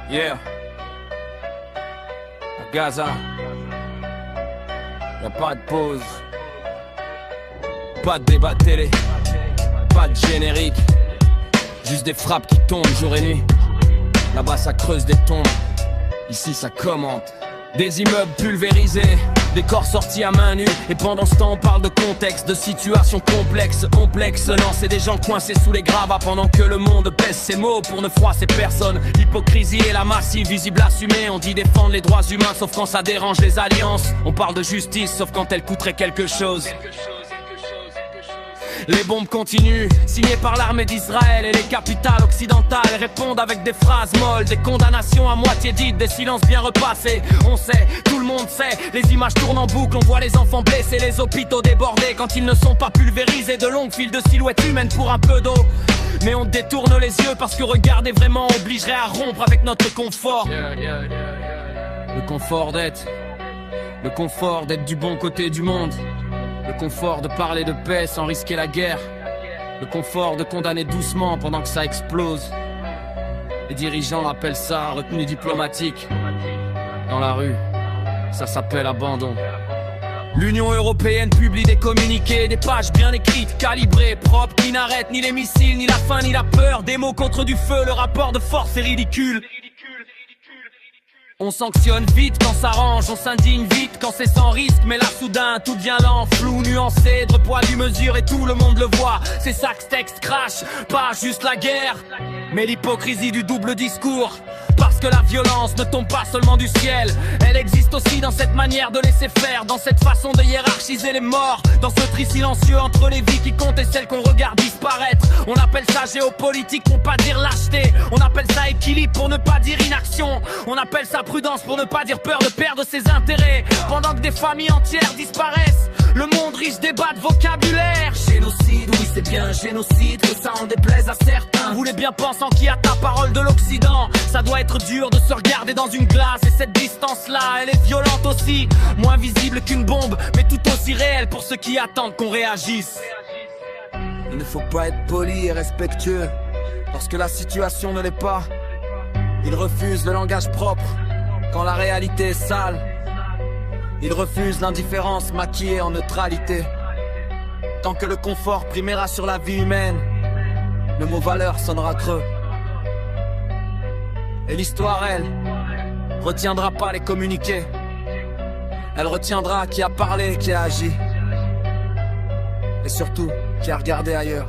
Yeah. À Gaza, y'a pas de pause, pas de débat télé, pas de générique, juste des frappes qui tombent jour et nuit. Là-bas ça creuse des tombes, ici ça commente. Des immeubles pulvérisés, des corps sortis à main nue. Et pendant ce temps on parle de contexte, de situations complexes. Non, c'est des gens coincés sous les gravats pendant que le monde pèse ses mots pour ne froisser personne. L'hypocrisie et la massive, visible assumée. On dit défendre les droits humains sauf quand ça dérange les alliances. On parle de justice sauf quand elle coûterait quelque chose. Les bombes continuent, signées par l'armée d'Israël. Et les capitales occidentales répondent avec des phrases molles, des condamnations à moitié dites, des silences bien repassés. On sait, tout le monde sait, les images tournent en boucle. On voit les enfants blessés, les hôpitaux débordés quand ils ne sont pas pulvérisés. De longues files de silhouettes humaines pour un peu d'eau. Mais on détourne les yeux parce que regarder vraiment obligerait à rompre avec notre confort. Le confort d'être du bon côté du monde. Le confort de parler de paix sans risquer la guerre. Le confort de condamner doucement pendant que ça explose. Les dirigeants appellent ça retenue diplomatique. Dans la rue, ça s'appelle abandon. L'Union européenne publie des communiqués, des pages bien écrites, calibrées, propres, qui n'arrêtent ni les missiles, ni la faim, ni la peur. Des mots contre du feu, le rapport de force est ridicule. On sanctionne vite quand ça range, on s'indigne vite quand c'est sans risque. Mais là soudain tout devient lent, flou, nuancé, de poids, du mesure et tout le monde le voit. C'est ça que ce texte crache, pas juste la guerre, mais l'hypocrisie du double discours. Parce que la violence ne tombe pas seulement du ciel, elle existe aussi dans cette manière de laisser faire, dans cette façon de hiérarchiser les morts, dans ce tri silencieux entre les vies qui comptent et celles qu'on regarde disparaître. On appelle ça géopolitique pour pas dire lâcheté, on appelle ça équilibre pour ne pas dire inaction, on appelle ça prudence pour ne pas dire peur de perdre ses intérêts. Pendant que des familles entières disparaissent, le monde riche débat de vocabulaire. Génocide, oui c'est bien génocide, que ça en déplaise à certains. Vous les bien pensants qui a ta parole de l'Occident, ça doit être dur de se regarder dans une glace. Et cette distance-là, elle est violente aussi, moins visible qu'une bombe, mais tout aussi réelle pour ceux qui attendent qu'on réagisse. Il ne faut pas être poli et respectueux lorsque la situation ne l'est pas. Ils refusent le langage propre quand la réalité est sale. Ils refusent l'indifférence maquillée en neutralité. Tant que le confort primera sur la vie humaine, le mot valeur sonnera creux. Et l'histoire, elle, retiendra pas les communiqués. Elle retiendra qui a parlé, qui a agi. Et surtout, qui a regardé ailleurs.